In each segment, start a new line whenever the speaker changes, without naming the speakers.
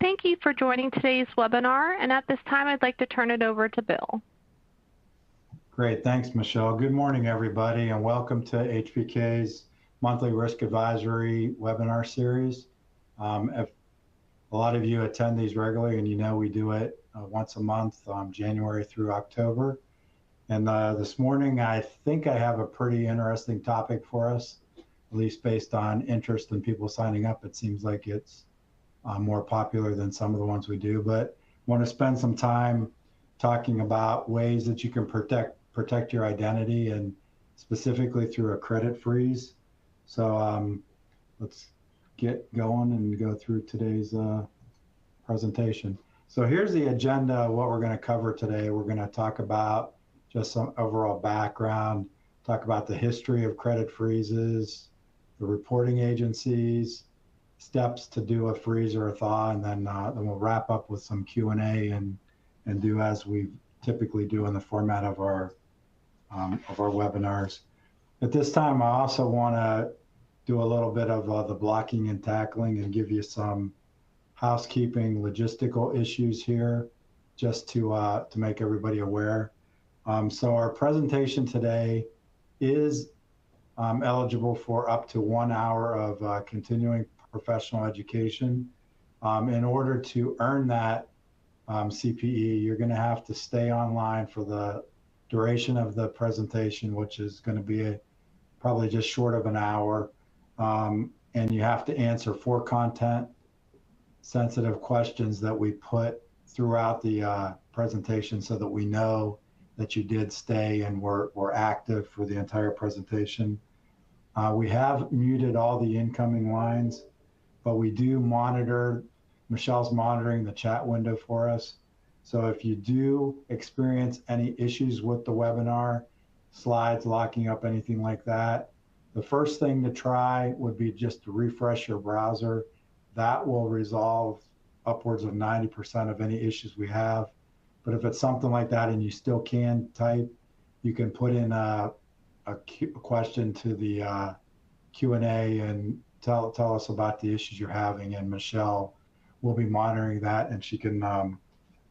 Thank you for joining today's webinar, and at this time I'd like to turn it over to Bill.
Great, thanks Michelle. Good morning everybody and welcome to HPK's monthly risk advisory webinar series. If a lot of you attend these regularly and you know we do it once a month, January through October. And this morning I think I have a pretty interesting topic for us, at least based on interest in people signing up. It seems like it's more popular than some of the ones we do, but I want to spend some time talking about ways that you can protect your identity, and specifically through a credit freeze. So let's get going and go through today's presentation. So here's the agenda of what we're going to cover today. We're going to talk about just some overall background, talk about the history of credit freezes, the reporting agencies, steps to do a freeze or a thaw, and then we'll wrap up with some Q&A and do as we typically do in the format of our webinars. At this time, I also want to do a little bit of the blocking and tackling and give you some housekeeping logistical issues here, just to make everybody aware. So our presentation today is eligible for up to 1 hour of continuing professional education. In order to earn that CPE, you're going to have to stay online for the duration of the presentation, which is going to be probably just short of an hour. And you have to answer 4 content sensitive questions that we put throughout the presentation so that we know that you did stay and were active for the entire presentation. We have muted all the incoming lines, but we do monitor, Michelle's monitoring the chat window for us. So if you do experience any issues with the webinar, slides locking up, anything like that, the first thing to try would be just to refresh your browser. That will resolve upwards of 90% of any issues we have. But if it's something like that and you still can type, you can put in a question to the Q&A and tell us about the issues you're having, and Michelle will be monitoring that, and she can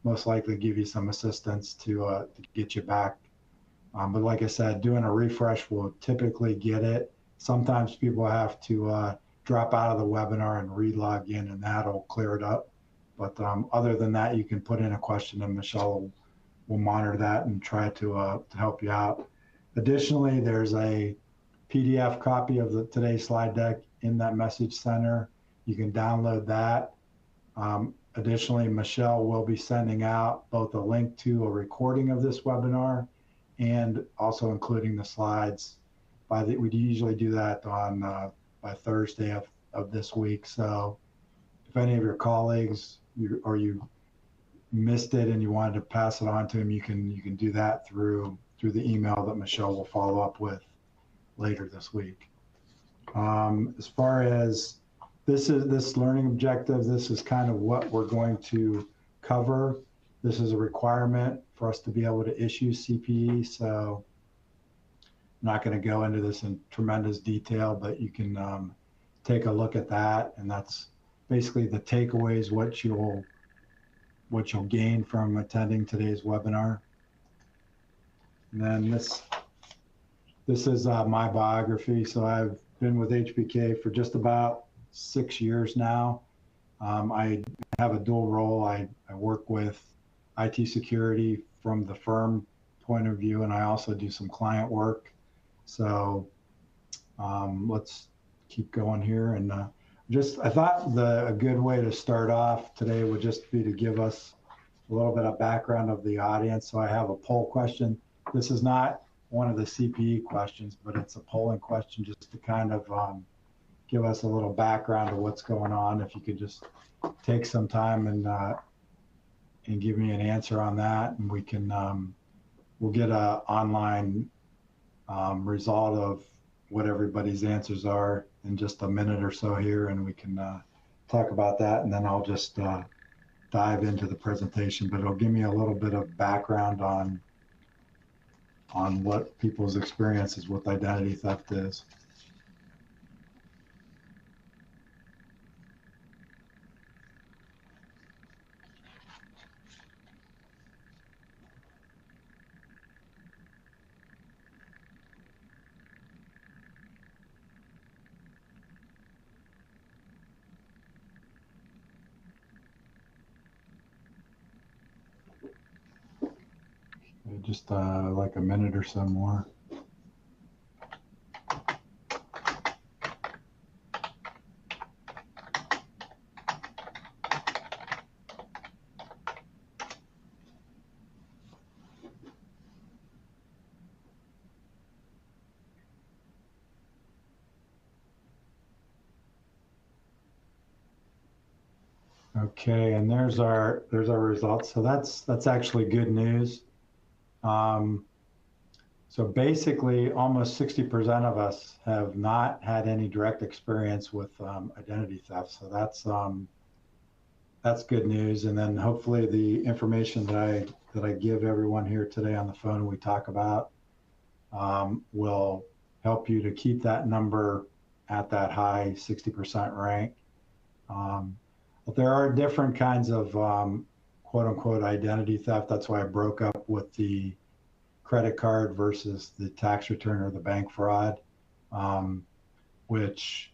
most likely give you some assistance to get you back. But like I said, doing a refresh will typically get it. Sometimes people have to drop out of the webinar and re-log in, and that'll clear it up. But other than that, you can put in a question and Michelle will monitor that and try to help you out. Additionally, there's a PDF copy of today's slide deck in that message center. You can download that. Additionally, Michelle will be sending out both a link to a recording of this webinar and also including the slides. We usually do that on by Thursday of this week. So if any of your colleagues you missed it and you wanted to pass it on to them, you can do that through the email that Michelle will follow up with later this week. As far as this learning objective, this is kind of what we're going to cover. This is a requirement for us to be able to issue CPE. So I'm not going to go into this in tremendous detail, but you can take a look at that, and that's basically the takeaways, what you'll gain from attending today's webinar. And then this is my biography. So I've been with HPK for just about 6 years now. I have a dual role. I work with IT security from the firm point of view, and I also do some client work. So let's keep going here. And I thought a good way to start off today would just be to give us a little bit of background of the audience. So I have a poll question. This is not one of the CPE questions, but it's a polling question just to kind of give us a little background of what's going on. If you could just take some time and give me an answer on that, and we can we'll get a online result of what everybody's answers are in just a minute or so here, and we can talk about that, and then I'll just dive into the presentation, but it'll give me a little bit of background on what people's experiences with identity theft is. just like a minute or so more. Okay, and there's our results. So that's actually good news. So basically, almost 60% of us have not had any direct experience with identity theft. So that's good news. And then hopefully the information that I give everyone here today on the phone and we talk about will help you to keep that number at that high 60% rank. But there are different kinds of quote unquote identity theft. That's why I broke up with the credit card versus the tax return or the bank fraud, which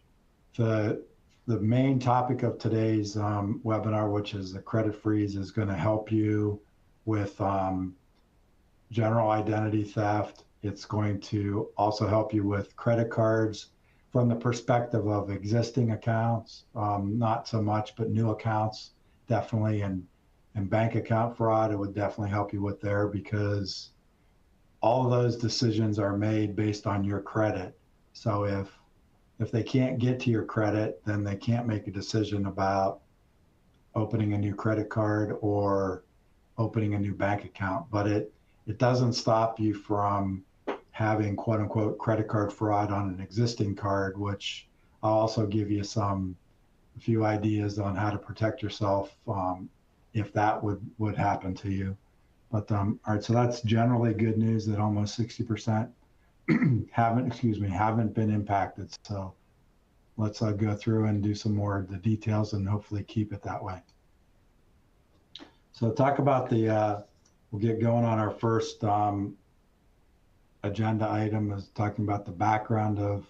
the main topic of today's webinar, which is the credit freeze, is going to help you with general identity theft. It's going to also help you with credit cards from the perspective of existing accounts, not so much, but new accounts, definitely, and bank account fraud, it would definitely help you with there because all of those decisions are made based on your credit. So if they can't get to your credit, then they can't make a decision about opening a new credit card or opening a new bank account. But it doesn't stop you from having quote unquote credit card fraud on an existing card, which I'll also give you a few ideas on how to protect yourself if that would happen to you. But all right, so that's generally good news that almost 60% haven't been impacted. So let's go through and do some more of the details and hopefully keep it that way. So talk about we'll get going on our first agenda item is talking about the background of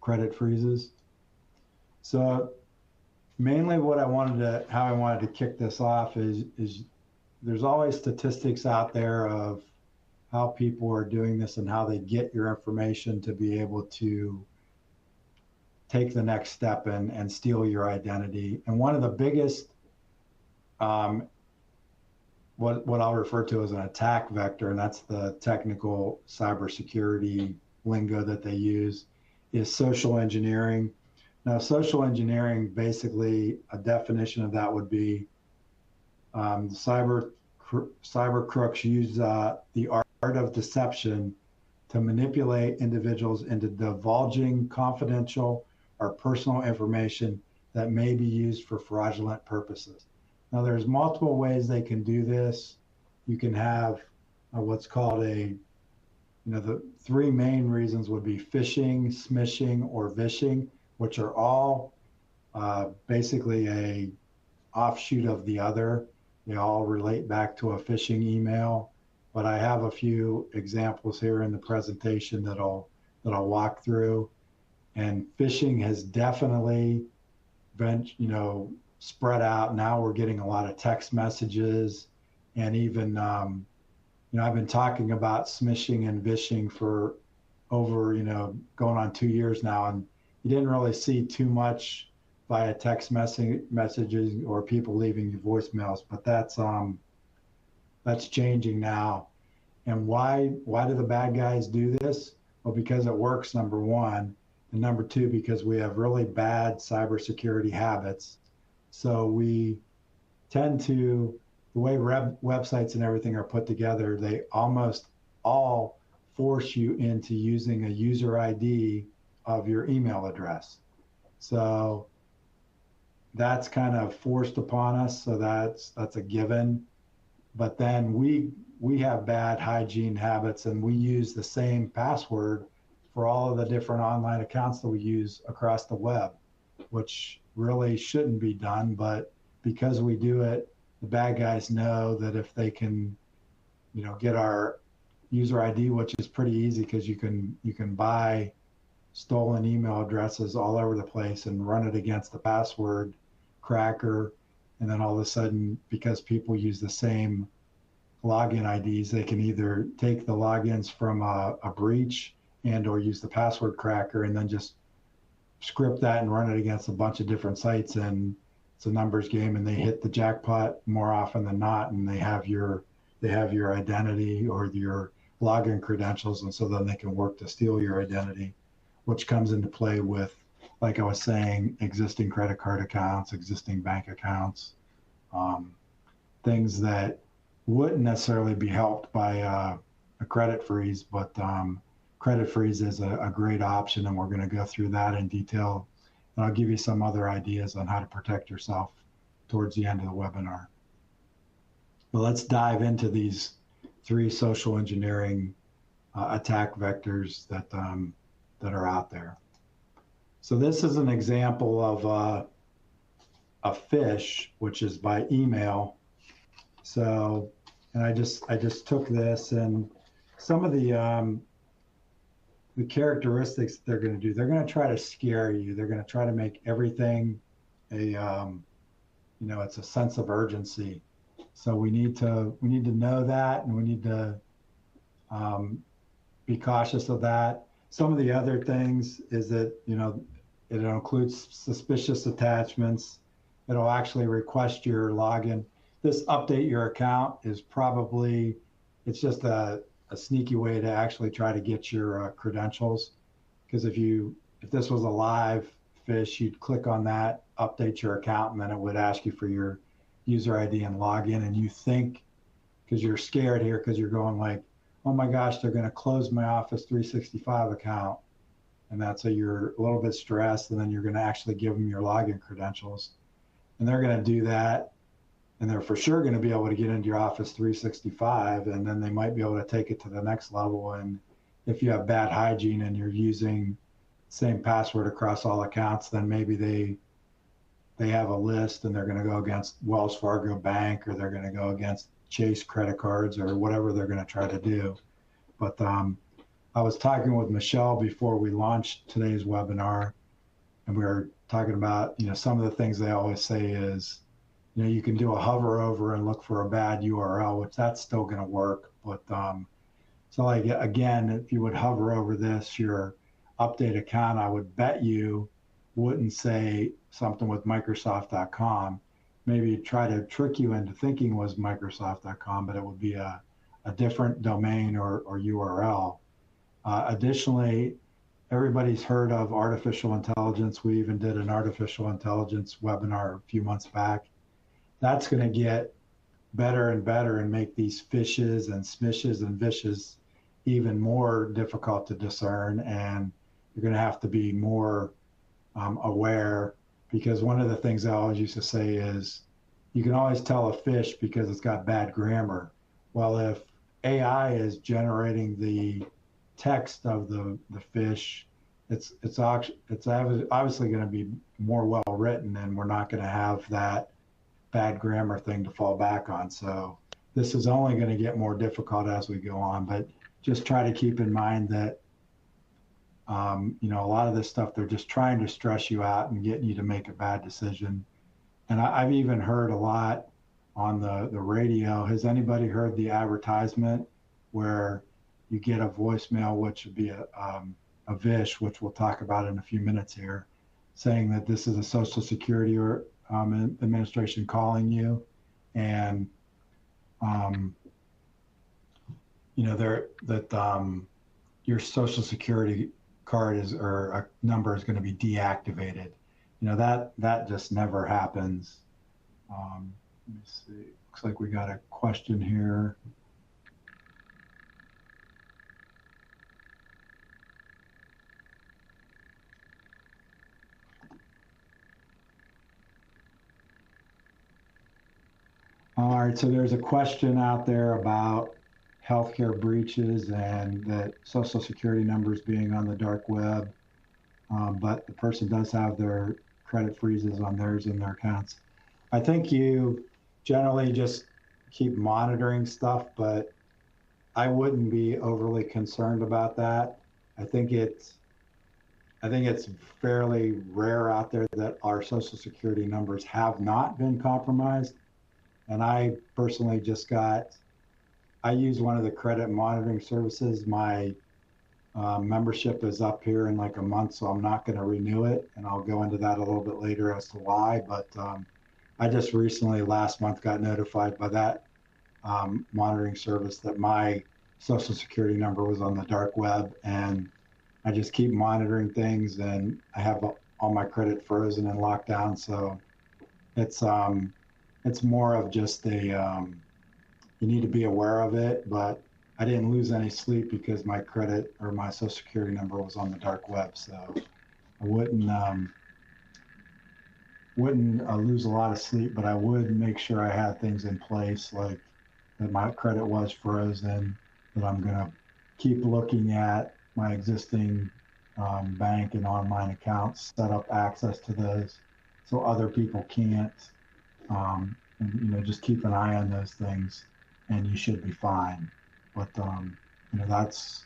credit freezes. So mainly how I wanted to kick this off is there's always statistics out there of how people are doing this and how they get your information to be able to take the next step and steal your identity. And one of the biggest, what I'll refer to as an attack vector, and that's the technical cybersecurity lingo that they use, is social engineering. Now, social engineering, basically, a definition of that would be cyber crooks use the art of deception to manipulate individuals into divulging confidential or personal information that may be used for fraudulent purposes. Now, there's multiple ways they can do this. You can have what's called the three main reasons would be phishing, smishing, or vishing, which are all basically a offshoot of the other. They all relate back to a phishing email, but I have a few examples here in the presentation that I'll walk through. And phishing has definitely been, spread out. Now we're getting a lot of text messages, and even, I've been talking about smishing and vishing for over, going on 2 years now, and you didn't really see too much via text messages or people leaving you voicemails, but that's changing now. And why do the bad guys do this? Well, because it works, number one, and number two, because we have really bad cybersecurity habits. So we tend to, the way websites and everything are put together, they almost all force you into using a user ID of your email address. So that's kind of forced upon us. So that's a given. But then we have bad hygiene habits, and we use the same password for all of the different online accounts that we use across the web, which really shouldn't be done. But because we do it, the bad guys know that if they can, get our user ID, which is pretty easy because you can buy stolen email addresses all over the place and run it against the password cracker, and then all of a sudden, because people use the same login IDs. They can either take the logins from a breach and or use the password cracker and then just script that and run it against a bunch of different sites, and it's a numbers game, and they hit the jackpot more often than not, and they have your identity or your login credentials, and so then they can work to steal your identity, which comes into play with, like I was saying, existing credit card accounts, existing bank accounts, um, things that wouldn't necessarily be helped by a credit freeze, but credit freeze is a great option, and we're going to go through that in detail. And I'll give you some other ideas on how to protect yourself towards the end of the webinar. But let's dive into these 3 social engineering attack vectors that are out there. So this is an example of a phish, which is by email. So, and I just took this, and some of the characteristics they're going to do, they're going to try to scare you. They're going to try to make everything it's a sense of urgency. So we need to know that, and we need to be cautious of that. Some of the other things is that, it includes suspicious attachments. It'll actually request your login. This update your account is probably, it's just a sneaky way to actually try to get your credentials. Because if this was a live phish, you'd click on that, update your account, and then it would ask you for your user ID and login. And you think, because you're scared here, because you're going like, oh my gosh, they're going to close my Office 365 account. And that's so you're a little bit stressed, and then you're going to actually give them your login credentials. And they're going to do that, and they're for sure going to be able to get into your Office 365, and then they might be able to take it to the next level. And if you have bad hygiene and you're using the same password across all accounts, then maybe they have a list, and they're going to go against Wells Fargo Bank, or they're going to go against Chase credit cards, or whatever they're going to try to do. But I was talking with Michelle before we launched today's webinar, and we were talking about, some of the things they always say is, you can do a hover over and look for a bad URL, which that's still going to work. But so like, again, if you would hover over this, your update account, I would bet you wouldn't say something with Microsoft.com. Maybe try to trick you into thinking it was Microsoft.com, but it would be a different domain or URL. Additionally, everybody's heard of artificial intelligence. We even did an artificial intelligence webinar a few months back. That's going to get better and better and make these phishes and smishes and vishes even more difficult to discern. And you're going to have to be more aware, because one of the things I always used to say is you can always tell a phish because it's got bad grammar. Well, if AI is generating the text of the phish, it's obviously going to be more well written, and we're not going to have that bad grammar thing to fall back on. So this is only going to get more difficult as we go on, but just try to keep in mind that a lot of this stuff, they're just trying to stress you out and getting you to make a bad decision. And I've even heard a lot on the radio. Has anybody heard the advertisement where you get a voicemail, which would be a VISH, which we'll talk about in a few minutes here, saying that this is a Social Security or administration calling you, and your Social Security card or a number is going to be deactivated. That just never happens. Let me see. Looks like we got a question here. All right, so there's a question out there about healthcare breaches and that Social Security numbers being on the dark web, but the person does have their credit freezes on theirs in their accounts. I think you generally just keep monitoring stuff, but I wouldn't be overly concerned about that. I think it's fairly rare out there that our Social Security numbers have not been compromised. And I personally just got I use one of the credit monitoring services. My membership is up here in like a month, so I'm not going to renew it. And I'll go into that a little bit later as to why. But I just recently, last month, got notified by that monitoring service that my social security number was on the dark web. And I just keep monitoring things, and I have all my credit frozen and locked down. So it's more of just you need to be aware of it, but I didn't lose any sleep because my credit or my social security number was on the dark web. So I wouldn't lose a lot of sleep, but I would make sure I had things in place, like that my credit was frozen, that I'm going to keep looking at my existing bank and online accounts, set up access to those so other people can't, and just keep an eye on those things, and you should be fine. But that's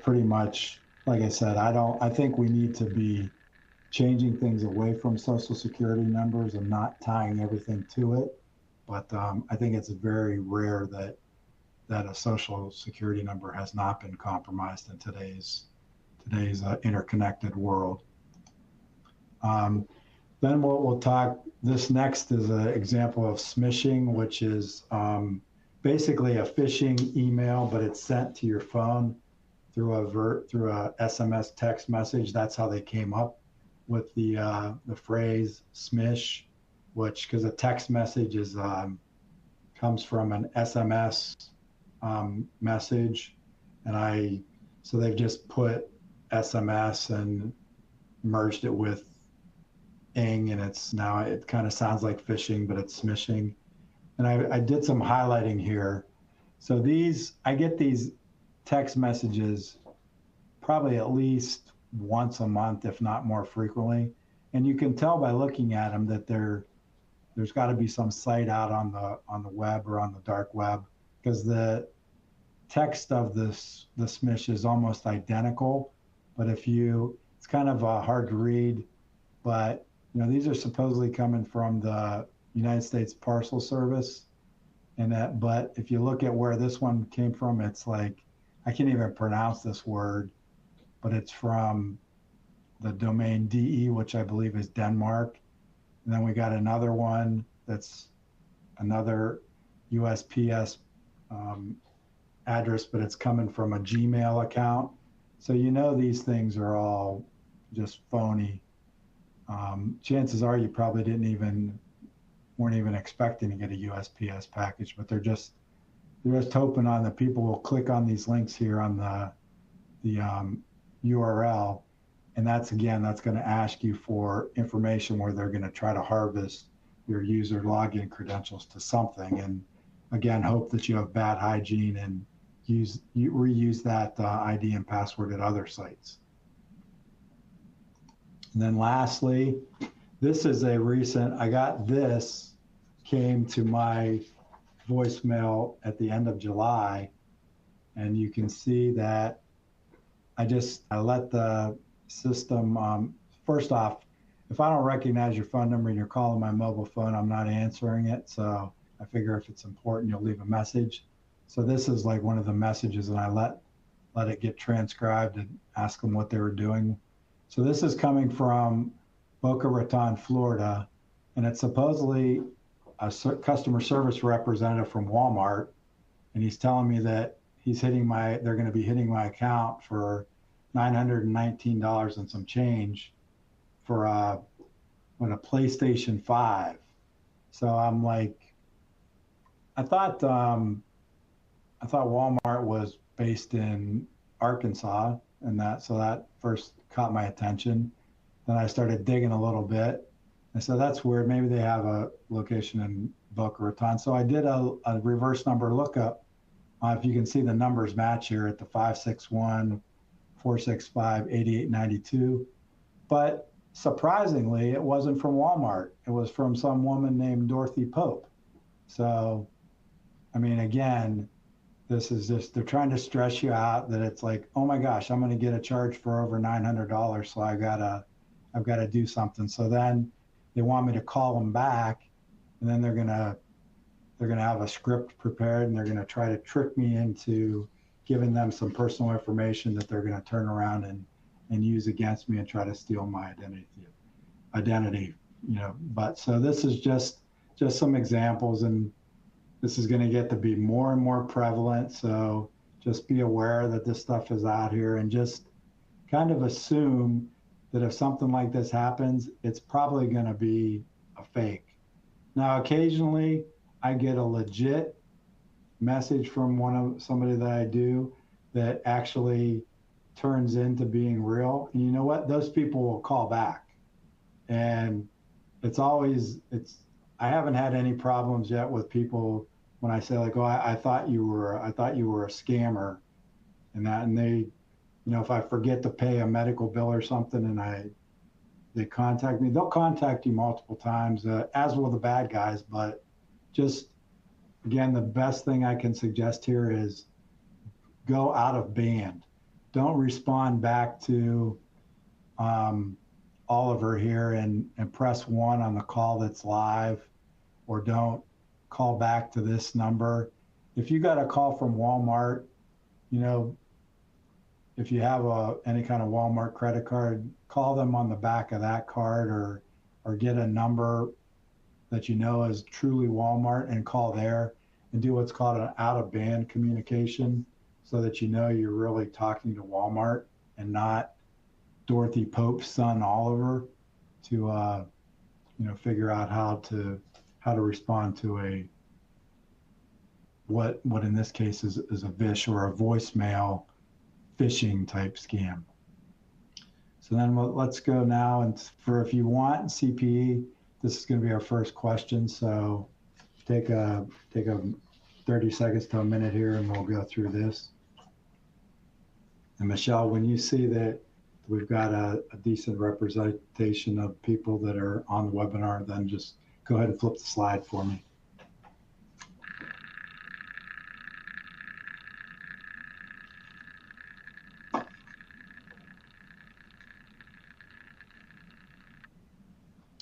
pretty much, like I said. I think we need to be changing things away from social security numbers and not tying everything to it. But I think it's very rare that a social security number has not been compromised in today's interconnected world. Then we'll talk. This next is an example of smishing, which is basically a phishing email, but it's sent to your phone through a SMS text message. That's how they came up with the phrase smish, which, because a text message comes from an SMS message, and so they've just put SMS and merged it with ing, and it kind of sounds like phishing, but it's smishing. And I did some highlighting here. So I get these text messages probably at least once a month, if not more frequently. And you can tell by looking at them that there's got to be some site out on the web or on the dark web, because the text of the smish is almost identical. But it's kind of hard to read, but these are supposedly coming from the United States Parcel Service, but if you look at where this one came from, it's like, I can't even pronounce this word, but it's from the domain DE, which I believe is Denmark. And then we got another one that's another USPS address, but it's coming from a Gmail account. So these things are all just phony. Chances are you probably weren't even expecting to get a USPS package, but they're just hoping on that people will click on these links here on the URL, and that's going to ask you for information where they're going to try to harvest your user login credentials to something, and again, hope that you have bad hygiene and reuse that ID and password at other sites. And then lastly, this is came to my voicemail at the end of July. And you can see that I let the system, first off, if I don't recognize your phone number and you're calling my mobile phone, I'm not answering it. So I figure if it's important, you'll leave a message. So this is like one of the messages, and I let it get transcribed and ask them what they were doing. So this is coming from Boca Raton, Florida, and it's supposedly a customer service representative from Walmart, and he's telling me that they're going to be hitting my account for $919 and some change for a PlayStation 5. So I'm like, I thought Walmart was based in Arkansas, so that first caught my attention. Then I started digging a little bit. And so that's weird. Maybe they have a location in Boca Raton. So I did a reverse number lookup. If you can see the numbers match here at the 561-465-8892. But surprisingly, it wasn't from Walmart. It was from some woman named Dorothy Pope. So, I mean, again, this is just, they're trying to stress you out that it's like, oh my gosh, I'm going to get a charge for over $900. So I've got to do something. So then they want me to call them back, and then they're going to they're going to have a script prepared and they're going to try to trick me into giving them some personal information that they're going to turn around and use against me and try to steal my identity, but so this is just some examples, and this is going to get to be more and more prevalent. So just be aware that this stuff is out here, and just kind of assume that if something like this happens, it's probably going to be a fake. Now, occasionally I get a legit message from somebody that I do that actually turns into being real. And you know what? Those people will call back. And I haven't had any problems yet with people when I say like, oh, I thought you were a scammer and that, and they, if I forget to pay a medical bill or something and they contact me, they'll contact you multiple times, as will the bad guys. But just, again, the best thing I can suggest here is go out of band. Don't respond back to Oliver here and press 1 on the call that's live, or don't call back to this number. If you got a call from Walmart, if you have any kind of Walmart credit card, call them on the back of that card, or get a number that is truly Walmart and call there and do what's called an out-of-band communication, so that you're really talking to Walmart and not Dorothy Pope's son Oliver, to figure out how to respond to what in this case is a VISH or a voicemail phishing type scam. So then let's go now, and if you want CPE, this is going to be our first question. So take a 30 seconds to a minute here, and we'll go through this. And Michelle, when you see that we've got a decent representation of people that are on the webinar, then just go ahead and flip the slide for me.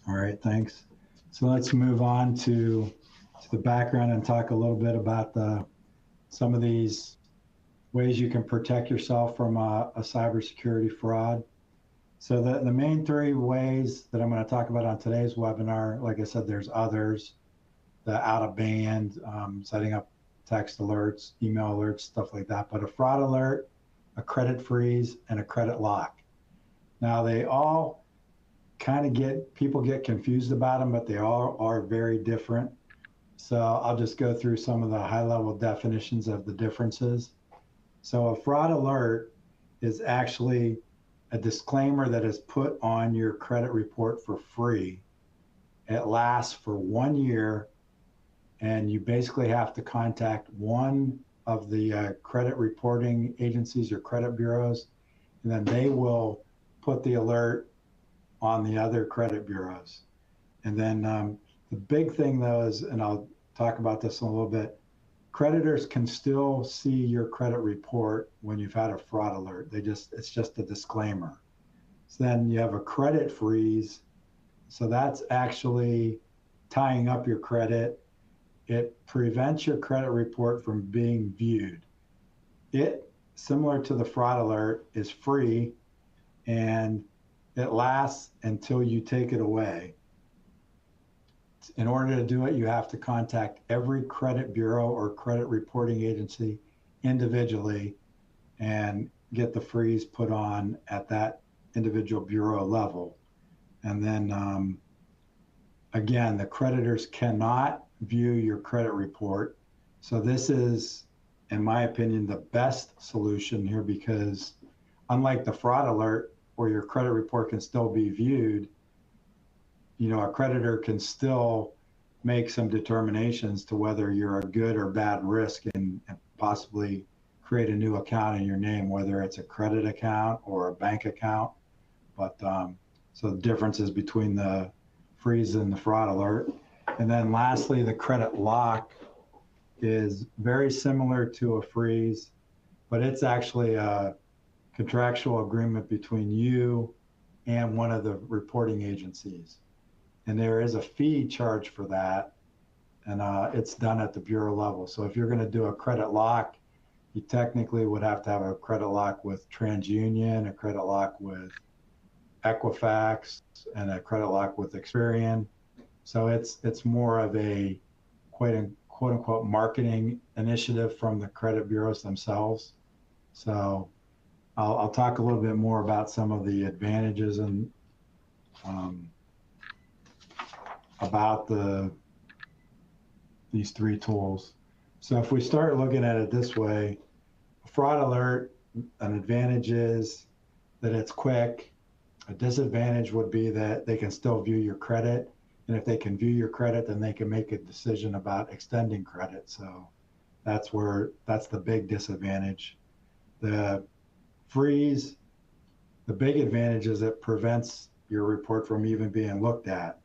All right, thanks. So let's move on to the background and talk a little bit about some of these ways you can protect yourself from a cybersecurity fraud. So the main 3 ways that I'm going to talk about on today's webinar, like I said, there's others, the out of band, setting up text alerts, email alerts, stuff like that, but a fraud alert, a credit freeze, and a credit lock. Now they all kind of people get confused about them, but they all are very different. So I'll just go through some of the high level definitions of the differences. So a fraud alert is actually a disclaimer that is put on your credit report for free. It lasts for 1 year, and you basically have to contact one of the credit reporting agencies or credit bureaus, and then they will put the alert on the other credit bureaus. And then the big thing though is, and I'll talk about this in a little bit, creditors can still see your credit report when you've had a fraud alert. It's just a disclaimer. So then you have a credit freeze. So that's actually tying up your credit. It prevents your credit report from being viewed. It, similar to the fraud alert, is free, and it lasts until you take it away. In order to do it, you have to contact every credit bureau or credit reporting agency individually and get the freeze put on at that individual bureau level. And then again, the creditors cannot view your credit report. So this is, in my opinion, the best solution here, because unlike the fraud alert, where your credit report can still be viewed, a creditor can still make some determinations to whether you're a good or bad risk, and possibly create a new account in your name, whether it's a credit account or a bank account. But so the differences between the freeze and the fraud alert. And then lastly, the credit lock is very similar to a freeze, but it's actually a contractual agreement between you and one of the reporting agencies. And there is a fee charged for that. and it's done at the bureau level. So if you're going to do a credit lock, you technically would have to have a credit lock with TransUnion, a credit lock with Equifax, and a credit lock with Experian. So it's more of a quote unquote marketing initiative from the credit bureaus themselves. So I'll talk a little bit more about some of the advantages and about these three tools. So if we start looking at it this way, a fraud alert, an advantage is that it's quick. A disadvantage would be that they can still view your credit. And if they can view your credit, then they can make a decision about extending credit. So that's the big disadvantage. The freeze, the big advantage is it prevents your report from even being looked at.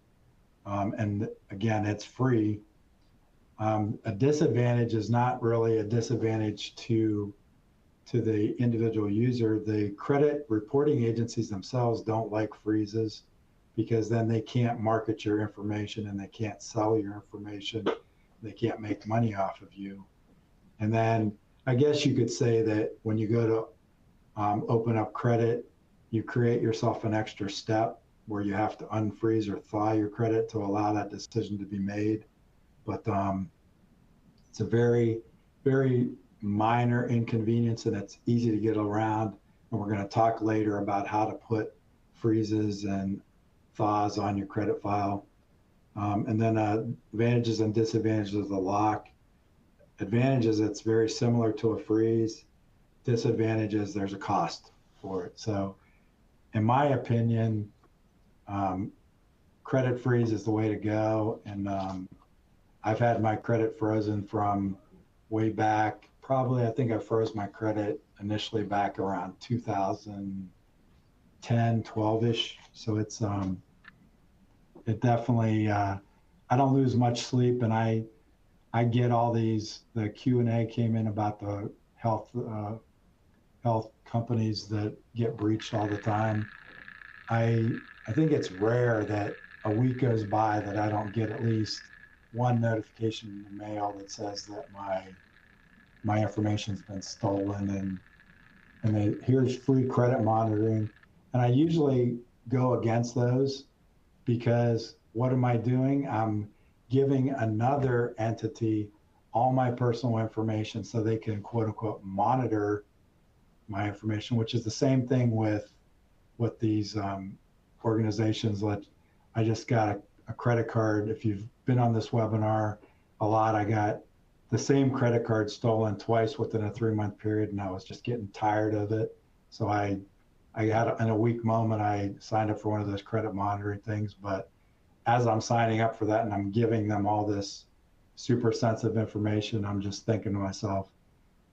And again, it's free. A disadvantage is not really a disadvantage to the individual user. The credit reporting agencies themselves don't like freezes because then they can't market your information and they can't sell your information. They can't make money off of you. And then I guess you could say that when you go to open up credit, you create yourself an extra step where you have to unfreeze or thaw your credit to allow that decision to be made. But it's a very, very minor inconvenience and it's easy to get around. And we're going to talk later about how to put freezes and thaws on your credit file. And then advantages and disadvantages of the lock. Advantages, it's very similar to a freeze. Disadvantages, there's a cost for it. So in my opinion, credit freeze is the way to go. And I've had my credit frozen from way back. Probably, I think I froze my credit initially back around 2010, 12-ish. So it's, it definitely, I don't lose much sleep, and I get all these, the Q&A came in about the health companies that get breached all the time. I think it's rare that a week goes by that I don't get at least one notification in the mail that says that my information's been stolen, and here's free credit monitoring. And I usually go against those because what am I doing? I'm giving another entity all my personal information so they can quote unquote monitor my information, which is the same thing with these organizations. Like I just got a credit card. If you've been on this webinar a lot, I got the same credit card stolen twice within a 3-month period, and I was just getting tired of it. So I had, in a weak moment, I signed up for one of those credit monitoring things. But as I'm signing up for that and I'm giving them all this super sensitive information, I'm just thinking to myself,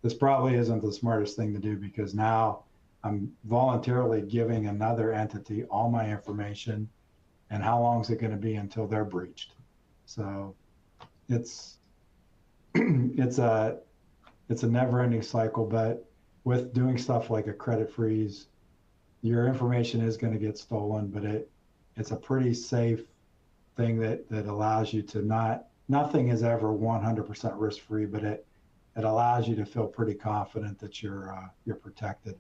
this probably isn't the smartest thing to do, because now I'm voluntarily giving another entity all my information, and how long is it going to be until they're breached? So it's a never-ending cycle. But with doing stuff like a credit freeze, your information is going to get stolen, but it's a pretty safe thing that allows you to nothing is ever 100% risk-free, but it allows you to feel pretty confident that you're protected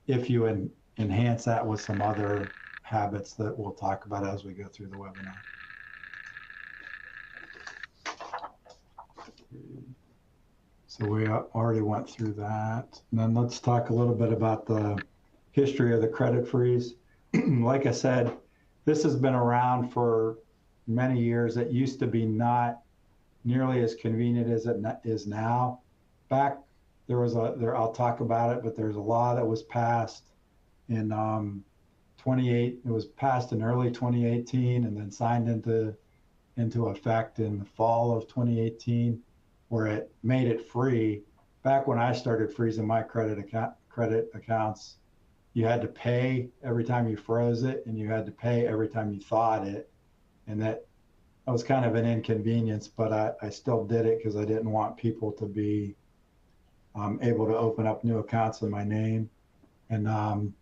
if you enhance that with some other habits that we'll talk about as we go through the webinar. So we already went through that. And then let's talk a little bit about the history of the credit freeze. Like I said, this has been around for many years. It used to be not nearly as convenient as it is now. Back I'll talk about it, but there's a law that was passed in it was passed in early 2018 and then signed into effect in the fall of 2018, where it made it free. Back when I started freezing my credit accounts, you had to pay every time you froze it, and you had to pay every time you thawed it. And that was kind of an inconvenience, but I still did it because I didn't want people to be able to open up new accounts in my name. And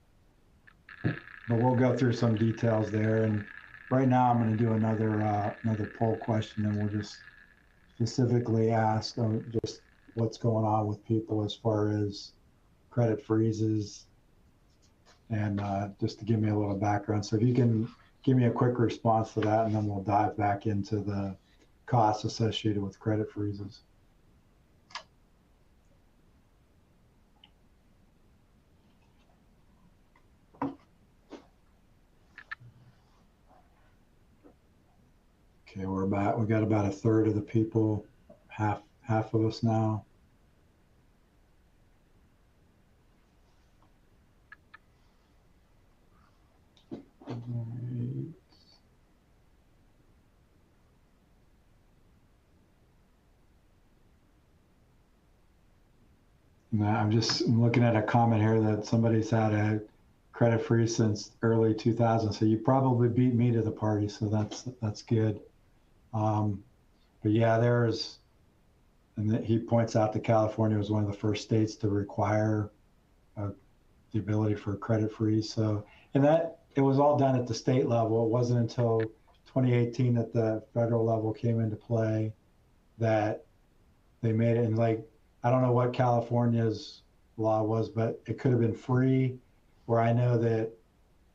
but we'll go through some details there. And right now I'm going to do another poll question, and we'll just specifically ask just what's going on with people as far as credit freezes and just to give me a little background. So if you can give me a quick response to that, and then we'll dive back into the costs associated with credit freezes. Okay, we got about a third of the people, half of us now. Right. Now, I'm looking at a comment here that somebody's had a credit freeze since early 2000. So you probably beat me to the party. So that's good. But yeah, he points out that California was one of the first states to require the ability for a credit freeze. So, and that it was all done at the state level. It wasn't until 2018 that the federal level came into play that they made it. And like, I don't know what California's law was, but it could have been free. Where I know that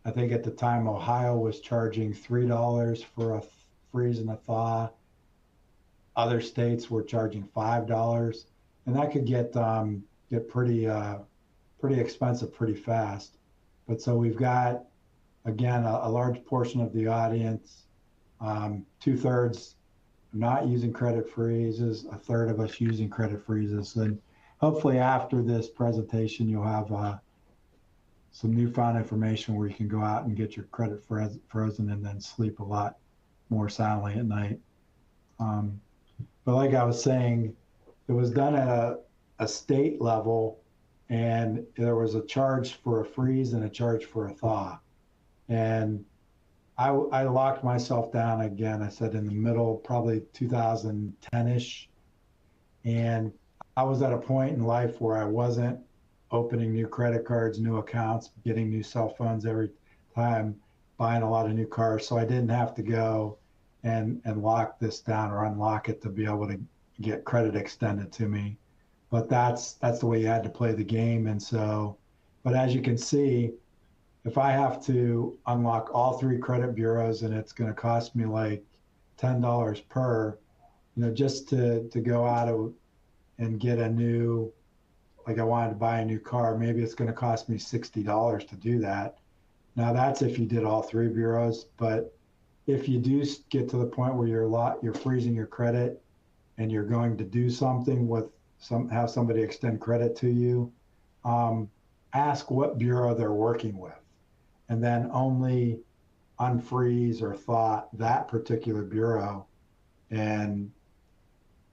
I think at the time Ohio was charging $3 for a freeze and a thaw. Other states were charging $5, and that could get pretty expensive pretty fast. But so we've got again a large portion of the audience, 2/3 not using credit freezes, a third of us using credit freezes, and hopefully after this presentation you'll have some newfound information where you can go out and get your credit frozen and then sleep a lot more soundly at night. But like I was saying, it was done at a state level, and there was a charge for a freeze and a charge for a thaw. And I locked myself down again, I said in the middle, probably 2010-ish. And I was at a point in life where I wasn't opening new credit cards, new accounts, getting new cell phones every time, buying a lot of new cars. So I didn't have to go and lock this down or unlock it to be able to get credit extended to me. But that's the way you had to play the game. And so, but as you can see, if I have to unlock all 3 credit bureaus and it's going to cost me like $10 per, just to go out and get a new, like I wanted to buy a new car, maybe it's going to cost me $60 to do that. Now that's if you did all 3 bureaus, but if you do get to the point where you're freezing your credit and you're going to do something have somebody extend credit to you, ask what bureau they're working with, and then only unfreeze or thaw that particular bureau. And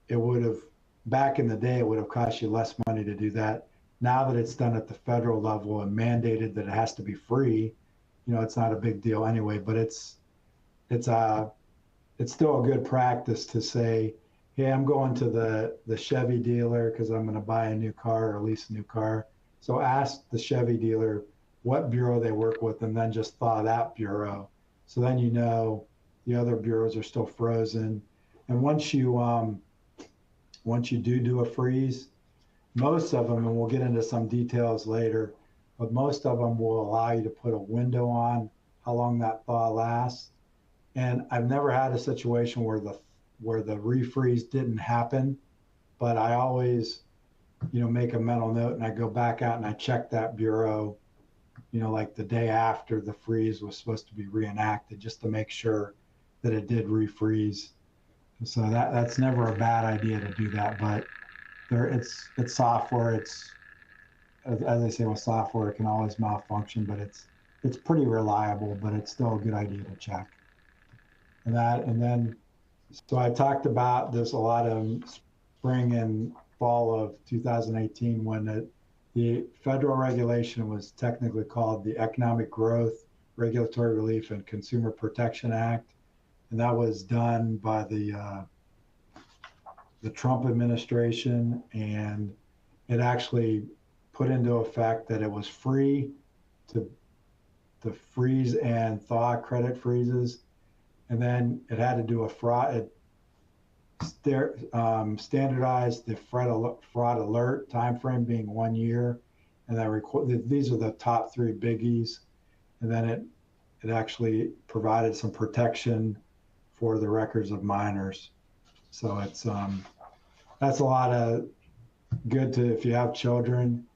it would have, back in the day, it would have cost you less money to do that. Now that it's done at the federal level and mandated that it has to be free, it's not a big deal anyway, but it's still a good practice to say, hey, I'm going to the Chevy dealer because I'm going to buy a new car or lease a new car. So ask the Chevy dealer what bureau they work with, and then just thaw that bureau. So then the other bureaus are still frozen. And once you do a freeze, most of them, and we'll get into some details later, but most of them will allow you to put a window on how long that thaw lasts. And I've never had a situation where the refreeze didn't happen, but I always, make a mental note and I go back out and I check that bureau, like the day after the freeze was supposed to be reenacted, just to make sure that it did refreeze. So that's never a bad idea to do that, but it's software. It's, as I say with software, it can always malfunction, but it's pretty reliable, but it's still a good idea to check. And then, so I talked about this a lot in spring and fall of 2018 when the federal regulation was technically called the Economic Growth, Regulatory Relief, and Consumer Protection Act. And that was done by the Trump administration, and it actually put into effect that it was free to freeze and thaw credit freezes. And then it had to do a fraud. standardized the fraud alert time frame being 1 year, and then these are the top three biggies, and then it actually provided some protection for the records of minors. So it's that's a lot of good to, if you have children,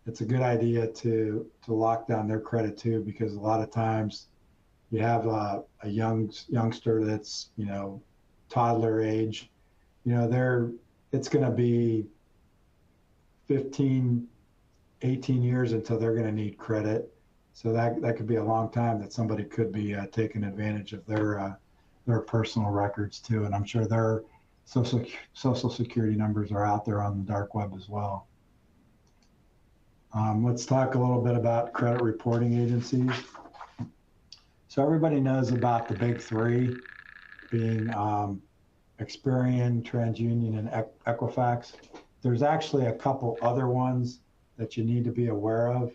it's a good idea to lock down their credit too, because a lot of times you have a youngster that's, you know, toddler age, you know, it's going to be 15, 18 years until they're going to need credit. So that could be a long time that somebody could be taking advantage of their personal records too. And I'm sure their social security numbers are out there on the dark web as well. Let's talk a little bit about credit reporting agencies. So everybody knows about the big three being Experian, TransUnion, and Equifax. There's actually a couple other ones that you need to be aware of.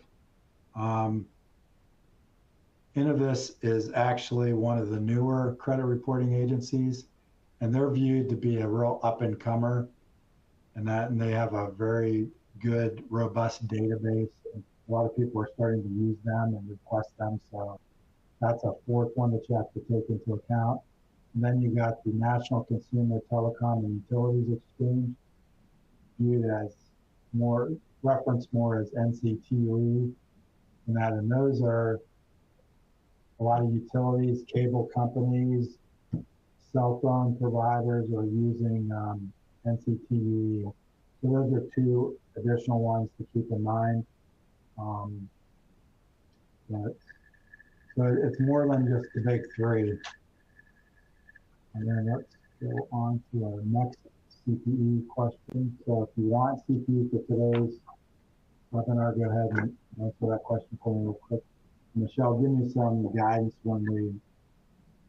Innovis is actually one of the newer credit reporting agencies, and they're viewed to be a real up-and-comer, and they have a very good, robust database. A lot of people are starting to use them and request them, so that's a fourth one that you have to take into account. And then you got the National Consumer Telecom and Utilities Exchange, viewed as referenced more as NCTUE, and those are a lot of utilities, cable companies, cell phone providers are using NCTUE. So those are two additional ones to keep in mind. So it's more than just the big three. And then let's go on to our next CPE question. So if you want CPE for today's webinar, go ahead and answer that question for me real quick. Michelle, give me some guidance when we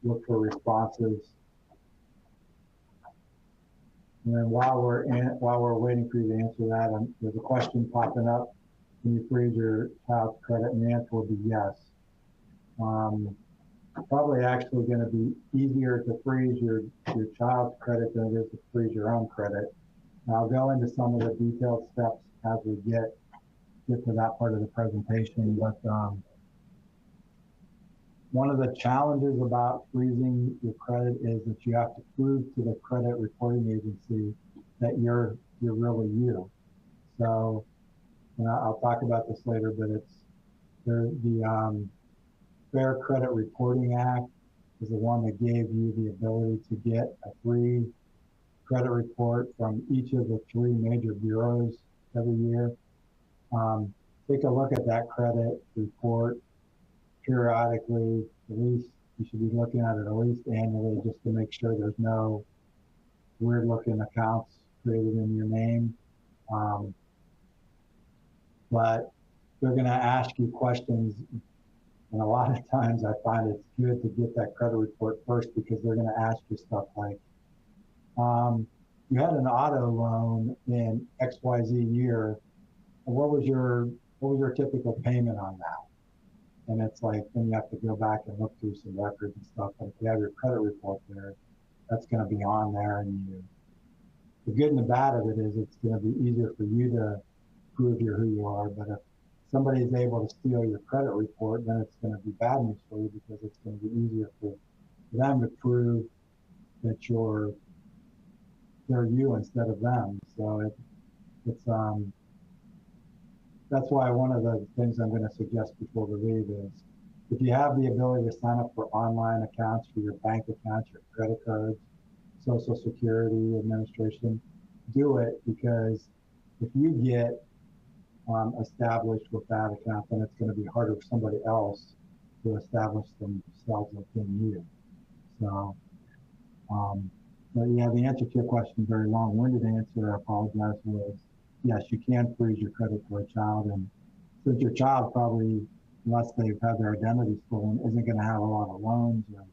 look for responses. And then while we're waiting for you to answer that, there's a question popping up. Can you freeze your child's credit? And the answer will be yes. Probably actually going to be easier to freeze your child's credit than it is to freeze your own credit. And I'll go into some of the detailed steps as we get to that part of the presentation. But one of the challenges about freezing your credit is that you have to prove to the credit reporting agency that you're really you. So, and I'll talk about this later, but it's the Fair Credit Reporting Act is the one that gave you the ability to get a free credit report from each of the three major bureaus every year. Take a look at that credit report periodically. At least you should be looking at it at least annually, just to make sure there's no weird looking accounts created in your name. But they're going to ask you questions, and a lot of times I find it's good to get that credit report first, because they're going to ask you stuff like, you had an auto loan in XYZ year, and what was your typical payment on that? And it's like, then you have to go back and look through some records and stuff. But if you have your credit report there, that's going to be on there. And the good and the bad of it is it's going to be easier for you to prove who you are. But if somebody is able to steal your credit report, then it's going to be bad news for you, because it's going to be easier for them to prove that they're you instead of them. So it's that's why one of the things I'm going to suggest before we leave is, if you have the ability to sign up for online accounts for your bank accounts, your credit cards, Social Security Administration, do it, because if you get established with that account, then it's going to be harder for somebody else to establish themselves within you. So, but yeah, the answer to your question, very long-winded answer, I apologize, was yes, you can freeze your credit for a child. And since your child probably, unless they've had their identity stolen, isn't going to have a lot of loans or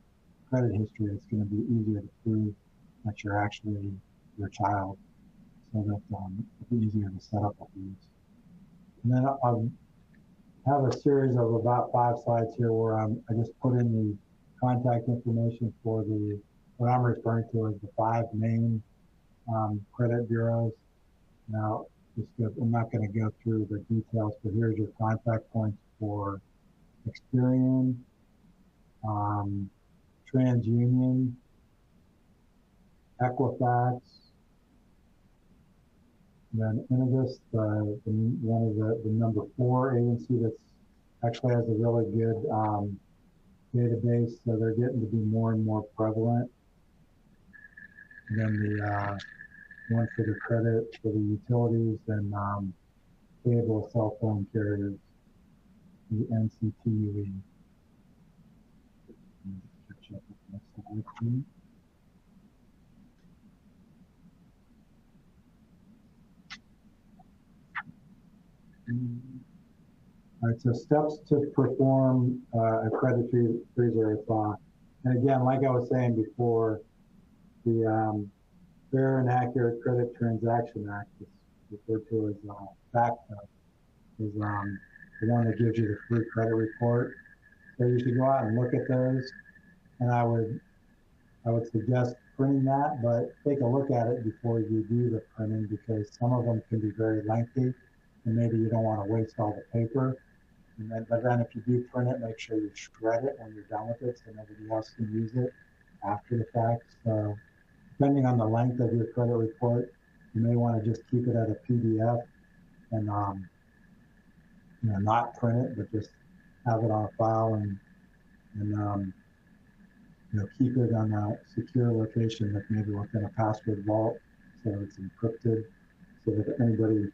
credit history, it's going to be easier to prove that you're actually your child, so that it's easier to set up with these. And then I have a series of about 5 slides here where I just put in the contact information for what I'm referring to as the 5 main credit bureaus. Now, I'm not going to go through the details, but here's your contact points for Experian, um, TransUnion, Equifax, then Innovis, one of the number 4 agency that's actually has a really good database, so they're getting to be more and more prevalent. And then the one for the credit for the utilities and cable cell phone carriers, the NCTUE. Catch up with next slide, please. All right, so steps to perform a credit freezer thaw. And again, like I was saying before, the Fair and Accurate Credit Transaction Act is referred to as FACTA, is the one that gives you the free credit report. So you should go out and look at those. And I would suggest printing that, but take a look at it before you do the printing, because some of them can be very lengthy and maybe you don't want to waste all the paper. But then if you do print it, make sure you shred it when you're done with it so nobody else can use it after the fact. So depending on the length of your credit report, you may want to just keep it at a PDF and not print it, but just have it on a file and keep it on a secure location, like maybe within a password vault, so it's encrypted, so that anybody,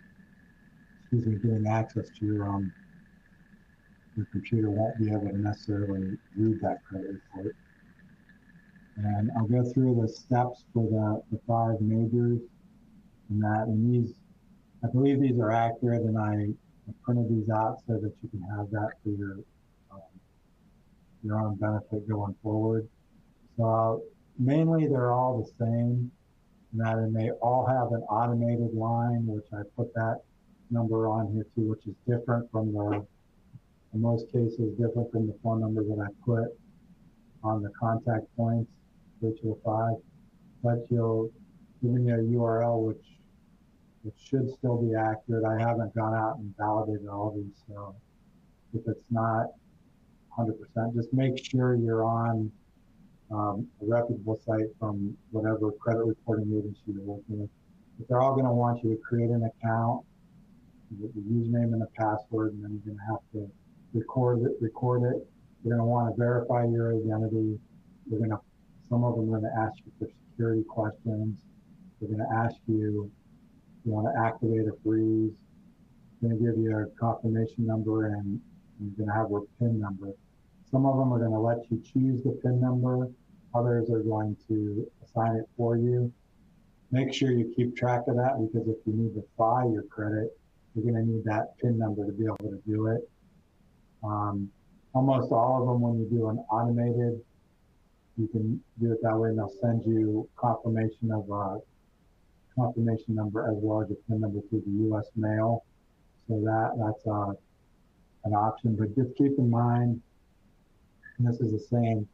getting access to your computer won't be able to necessarily read that credit report. And I'll go through the steps for the 5 majors and these, I believe these are accurate, and I printed these out so that you can have that for your own benefit going forward. So mainly they're all the same, and they all have an automated line, which I put that number on here too, which is different from in most cases, different from the phone number that I put on the contact points, virtual 5, but giving you a URL, which should still be accurate. I haven't gone out and validated all these, so if it's not 100%, just make sure you're on a reputable site from whatever credit reporting agency you're working with. But they're all going to want you to create an account, the username and the password, and then you're going to have to record it. You're going to want to verify your identity. Some of them are going to ask you for security questions. They're going to ask you if you want to activate a freeze. They're going to give you a confirmation number, and you're going to have a PIN number. Some of them are going to let you choose the PIN number. Others are going to assign it for you. Make sure you keep track of that, because if you need to buy your credit, you're going to need that PIN number to be able to do it. Almost all of them, when you do an automated, you can do it that way, and they'll send you confirmation of a confirmation number as well as your PIN number through the U.S. mail. So that's an option, but just keep in mind, and this is the same,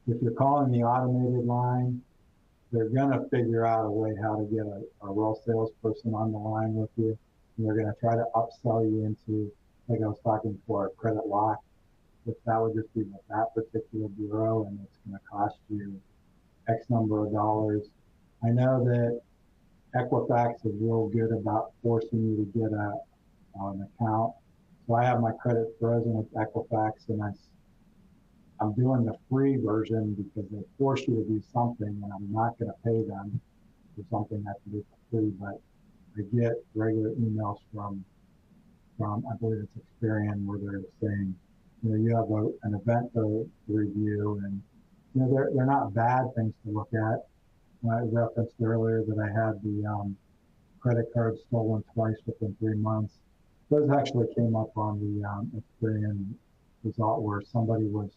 if you're calling the automated line, they're going to figure out a way how to get a real salesperson on the line with you, and they're going to try to upsell you into, like I was talking before, a credit lock, which that would just be with that particular bureau, and it's going to cost you X number of dollars. I know that Equifax is real good about forcing you to get an account. So I have my credit frozen with Equifax, and I'm doing the free version because they force you to do something, and I'm not going to pay them for something I can do for free. But I get regular emails from I believe it's Experian, where they're saying, you have an event to review, and they're not bad things to look at. I referenced earlier that I had the credit card stolen twice within 3 months. Those actually came up on the Experian result, where somebody was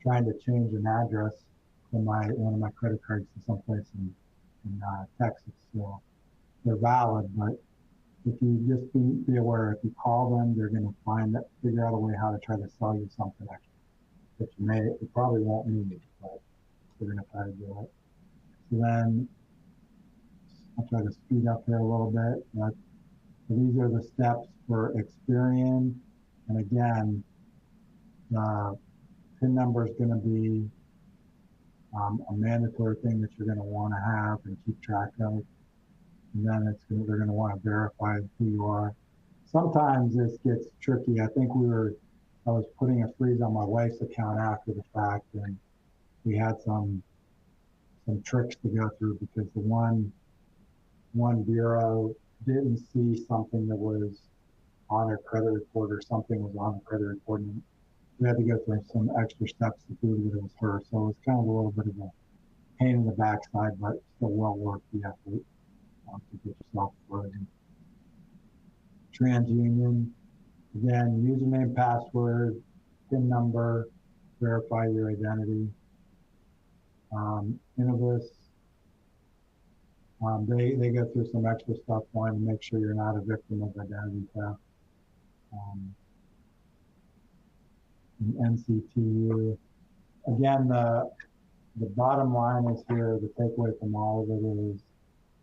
trying to change an address from one of my credit cards to someplace in Texas. So they're valid, but if you just be aware, if you call them, they're going to figure out a way how to try to sell you something extra that you probably won't need, but they're going to try to do it. So then I'll try to speed up here a little bit. But these are the steps for Experian. And again, the PIN number is going to be a mandatory thing that you're going to want to have and keep track of. And then they're going to want to verify who you are. Sometimes this gets tricky. I think I was putting a freeze on my wife's account after the fact, and we had some tricks to go through because the one bureau didn't see something that was on her credit report, or something was on the credit report, and we had to go through some extra steps to prove that it was her. So it was kind of a little bit of a pain in the backside, but still well worth the effort to get yourself frozen. TransUnion, again, username, password, PIN number, verify your identity. Innovis, they go through some extra stuff wanting to make sure you're not a victim of identity theft. And NCTU, again, the bottom line is here, the takeaway from all of it is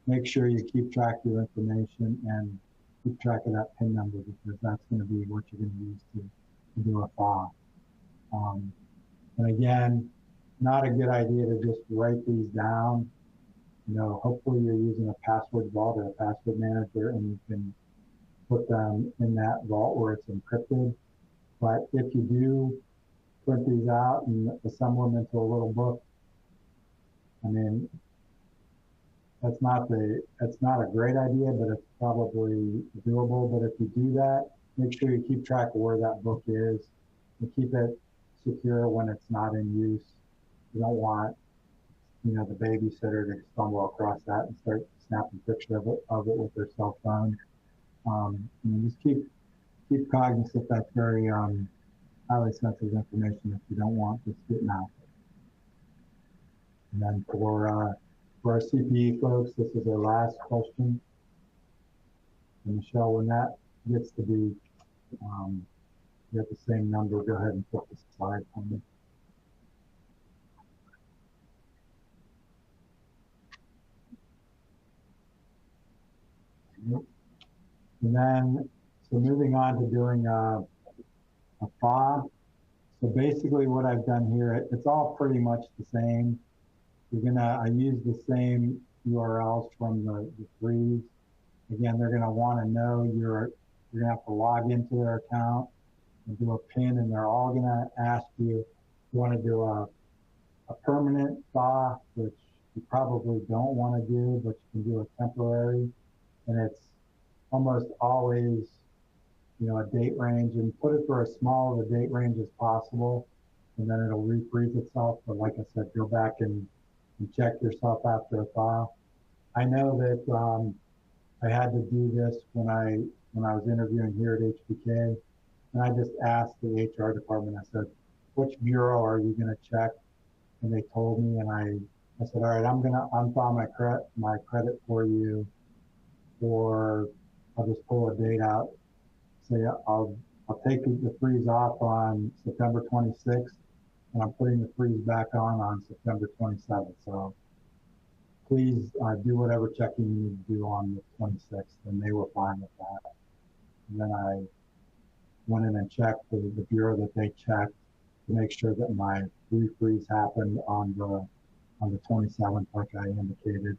make sure you keep track of your information and keep track of that PIN number, because that's going to be what you're going to use to do a file. And again, not a good idea to just write these down. Hopefully you're using a password vault or a password manager, and you can put them in that vault where it's encrypted. But if you do print these out and assemble them into a little book, I mean, that's not a great idea, but it's probably doable. But if you do that, make sure you keep track of where that book is and keep it secure when it's not in use. You don't want, the babysitter to stumble across that and start snapping pictures of it with their cell phone. Just keep cognizant that's very highly sensitive information that you don't want this getting out. And then for our CPE folks, this is our last question. And Michelle, when that gets to be, you have the same number, go ahead and put the slide for me. And then, so moving on to doing a FA. So basically what I've done here, it's all pretty much the same. I use the same URLs from the freeze. Again, they're gonna wanna know you're gonna have to log into their account and do a PIN, and they're all gonna ask you if you wanna do a permanent thaw, which you probably don't wanna do, but you can do a temporary. And it's almost always, a date range, and put it for as small of a date range as possible, and then it'll refreeze itself. But like I said, go back and check yourself after a thaw. I know that I had to do this when I was interviewing here at HBK, and I just asked the HR department, I said, which bureau are you going to check? And they told me, and I said, all right, I'm going to unthaw my credit for you, or I'll just pull a date out. Say I'll take the freeze off on September 26th, and I'm putting the freeze back on September 27th. So please do whatever checking you need to do on the 26th, and they were fine with that. And then I went in and checked the bureau that they checked to make sure that my refreeze happened on the 27th, like I indicated,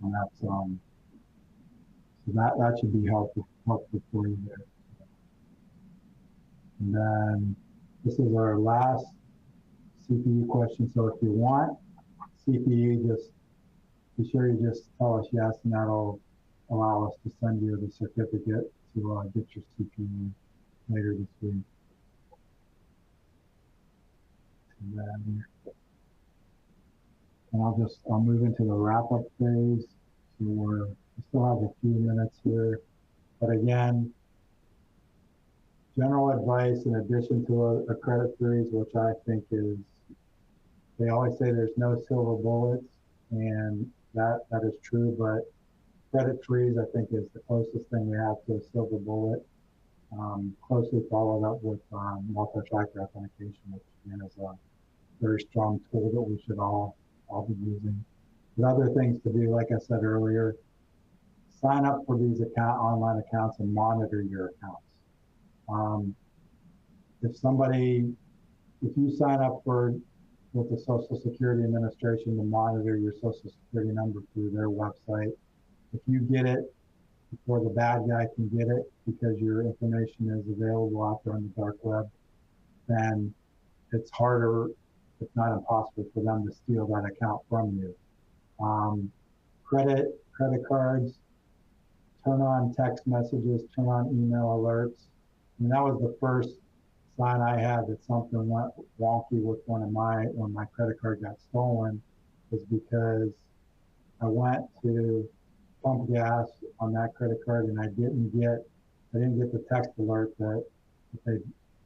and that's so that should be helpful for you there. And then this is our last CPE question. So if you want CPE, just be sure you just tell us yes, and that'll allow us to send you the certificate to get your CPE later this week. And then I'll move into the wrap-up phase. So we still have a few minutes here, but again, general advice in addition to a credit freeze, which I think is, they always say there's no silver bullets, and that is true, but credit freeze, I think, is the closest thing we have to a silver bullet, closely followed up with multi-factor authentication, which again is a very strong tool that we should all be using. The other things to do, like I said earlier, sign up for these online accounts and monitor your accounts. Um, if you sign up with the Social Security Administration to monitor your Social Security number through their website, if you get it before the bad guy can get it because your information is available out there on the dark web, then it's harder, if not impossible, for them to steal that account from you. Credit cards, turn on text messages, turn on email alerts. And that was the first sign I had that something went wonky with when my credit card got stolen, is because I went to pump gas on that credit card and I didn't get the text alert that they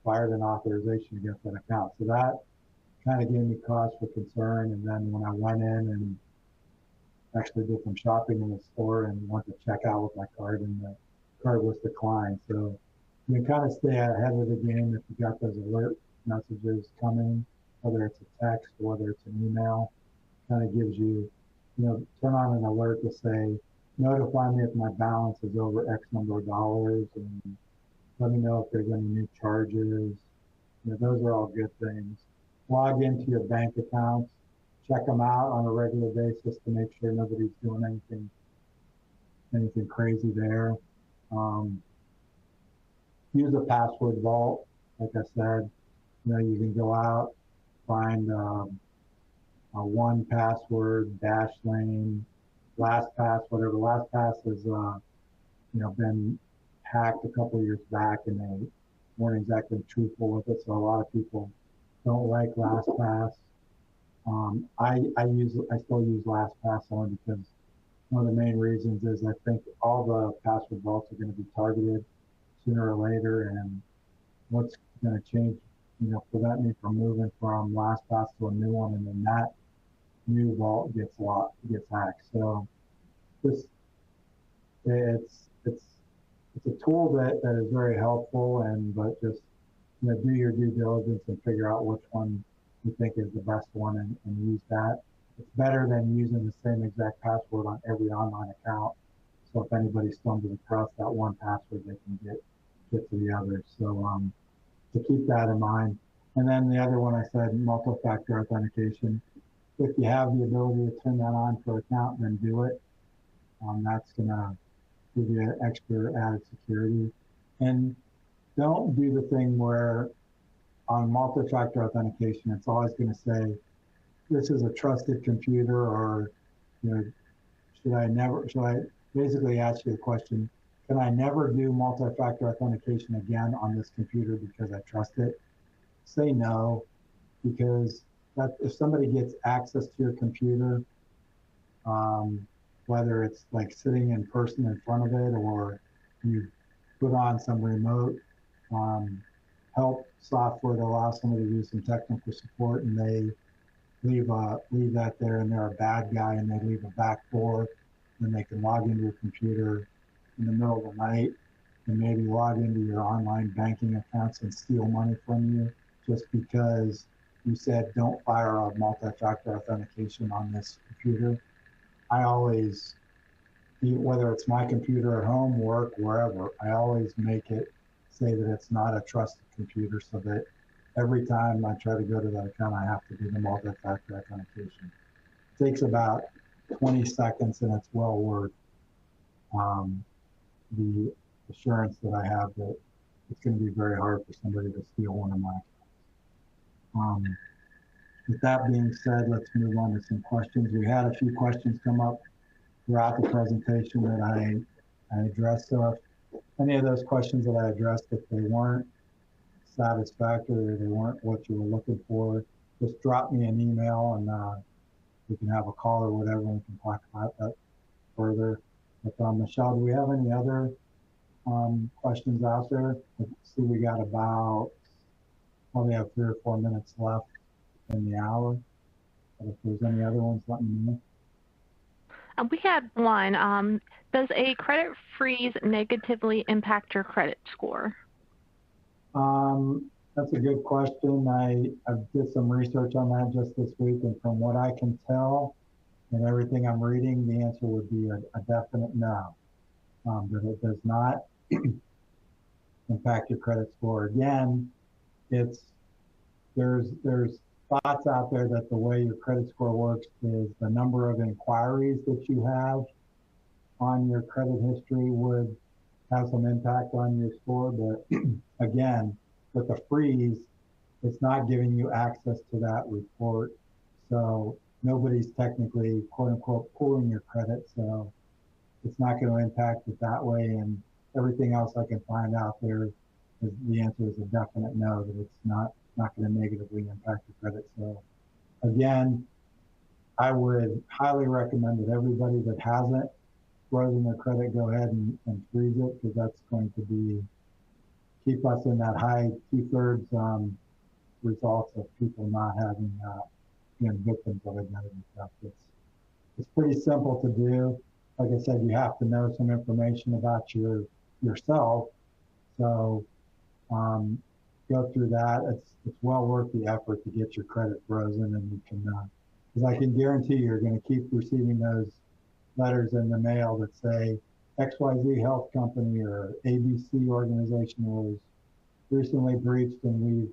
fired an authorization against that account. So that kind of gave me cause for concern. And then when I went in and actually did some shopping in the store and went to check out with my card, and the card was declined. So you can kind of stay ahead of the game if you got those alert messages coming, whether it's a text or whether it's an email. Kind of gives you, turn on an alert to say, notify me if my balance is over X number of dollars, and let me know if there's any new charges. Those are all good things. Log into your bank accounts, check them out on a regular basis to make sure nobody's doing anything crazy there. Use a password vault. Like I said, you can go out, find a 1Password, Dashlane, LastPass, whatever. LastPass has been hacked a couple of years back, and they weren't exactly truthful with it, so a lot of people don't like LastPass. I still use LastPass only because one of the main reasons is I think all the password vaults are going to be targeted sooner or later, and what's going to change, prevent me from moving from LastPass to a new one, and then that new vault gets hacked. So it's a tool that is very helpful, but just do your due diligence and figure out which one you think is the best one, and use that. It's better than using the same exact password on every online account. So if anybody stumbles across that one password, they can get to the others. So to keep that in mind. And then the other one I said, multi-factor authentication. If you have the ability to turn that on for account, then do it. That's going to give you extra added security. And don't do the thing where on multi-factor authentication, it's always going to say, this is a trusted computer, or should I basically ask you the question, can I never do multi-factor authentication again on this computer because I trust it? Say no, because if somebody gets access to your computer, whether it's like sitting in person in front of it, or you put on some remote help software to allow somebody to do some technical support, and they leave that there, and they're a bad guy, and they leave a backdoor, and they can log into your computer in the middle of the night and maybe log into your online banking accounts and steal money from you just because you said don't fire a multi-factor authentication on this computer. I always, whether it's my computer at home, work, wherever, I always make it say that it's not a trusted computer, so that every time I try to go to that account, I have to do the multi-factor authentication. It takes about 20 seconds, and it's well worth the assurance that I have that it's going to be very hard for somebody to steal one of my accounts. With that being said, let's move on to some questions. We had a few questions come up throughout the presentation that I addressed. So if any of those questions that I addressed, if they weren't satisfactory or they weren't what you were looking for, just drop me an email, and we can have a call or whatever, and we can talk about that further. But Michelle, do we have any other questions out there? Let's see, we got probably have 3 or 4 minutes left in the hour. But if there's any other ones, let me know.
We had one. Does a credit freeze negatively impact your credit score?
That's a good question. I did some research on that just this week, and from what I can tell and everything I'm reading, the answer would be a definite no. that it does not impact your credit score. Again, it's there's thoughts out there that the way your credit score works is the number of inquiries that you have on your credit history would have some impact on your score. But again, with the freeze, it's not giving you access to that report. So nobody's technically, quote unquote, pulling your credit. So it's not going to impact it that way. And everything else I can find out there is the answer is a definite no, that it's not going to negatively impact your credit. So again, I would highly recommend that everybody that hasn't frozen their credit, go ahead and freeze it, because that's going to keep us in that high 2/3 results of people not having been victims of identity theft. It's pretty simple to do. Like I said, you have to know some information about yourself. So go through that. It's well worth the effort to get your credit frozen, and you can, because I can guarantee you're going to keep receiving those letters in the mail that say XYZ health company or ABC organization was recently breached, and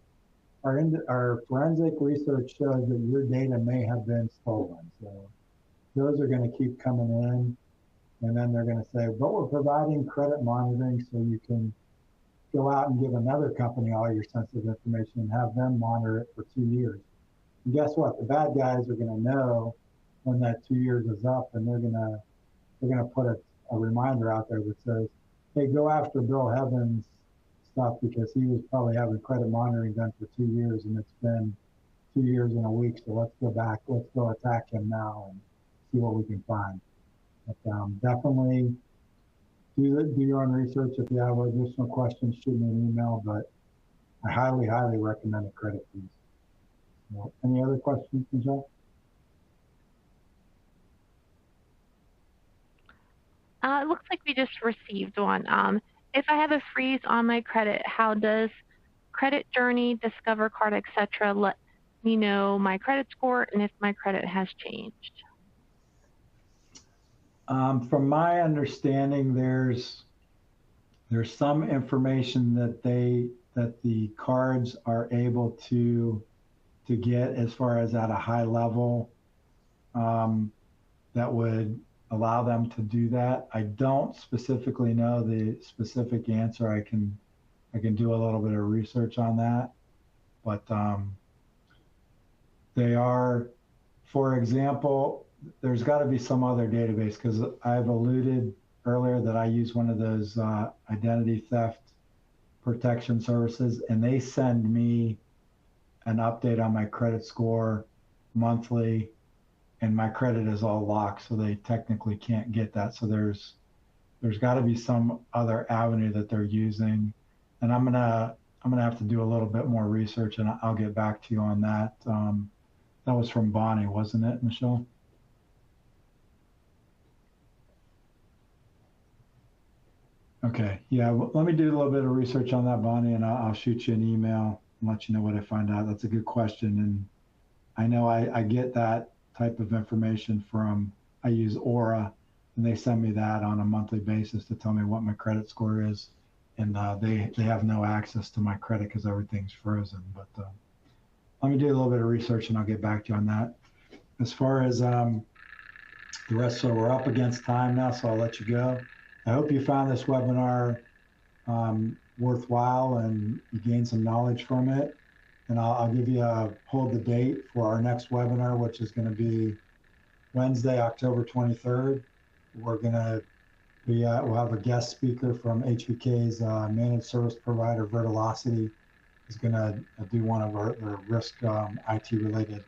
our forensic research shows that your data may have been stolen. So those are going to keep coming in, and then they're going to say, but we're providing credit monitoring so you can go out and give another company all your sensitive information and have them monitor it for 2 years. And guess what? The bad guys are going to know when that 2 years is up, and they're gonna put a reminder out there that says, hey, go after Bill Heaven's stuff because he was probably having credit monitoring done for 2 years, and it's been 2 years and a week. So let's go attack him now and see what we can find. But definitely do your own research. If you have additional questions, shoot me an email. But I highly, highly recommend a credit freeze. So, any other questions, Michelle?
It looks like we just received one. If I have a freeze on my credit, how does Credit Journey, Discover Card, etc. let me know my credit score and if my credit has changed?
From my understanding, there's some information that the cards are able to get as far as at a high level that would allow them to do that. I don't specifically know the specific answer. I can do a little bit of research on that, but they are, for example, there's got to be some other database, because I've alluded earlier that I use one of those identity theft protection services, and they send me an update on my credit score monthly, and my credit is all locked, so they technically can't get that. So there's got to be some other avenue that they're using, and I'm gonna have to do a little bit more research, and I'll get back to you on that. That was from Bonnie, wasn't it, Michelle? Okay, yeah, well, let me do a little bit of research on that, Bonnie, and I'll shoot you an email and let you know what I find out. That's a good question, and I know I get that type of information I use Aura, and they send me that on a monthly basis to tell me what my credit score is, and they have no access to my credit because everything's frozen. But let me do a little bit of research, and I'll get back to you on that. As far as the rest, so we're up against time now, so I'll let you go. I hope you found this webinar worthwhile and you gained some knowledge from it. And I'll give you hold the date for our next webinar, which is going to be Wednesday, October 23rd. We're going to we'll have a guest speaker from HBK's managed service provider, Vertilocity, is going to do one of our risk IT related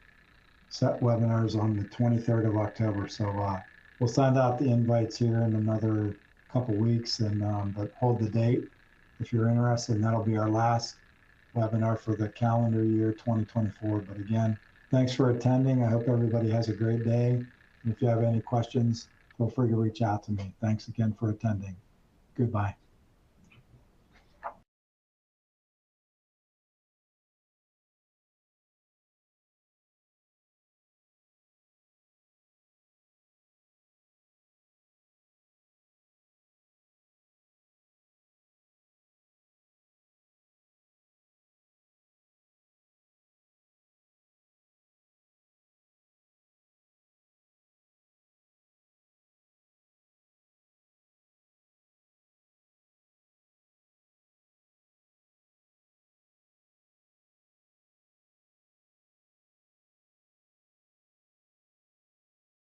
set webinars on the 23rd of October. So we'll send out the invites here in another couple weeks, and but hold the date if you're interested, and that'll be our last webinar for the calendar year 2024. But again, thanks for attending. I hope everybody has a great day. And if you have any questions, feel free to reach out to me. Thanks again for attending. Goodbye.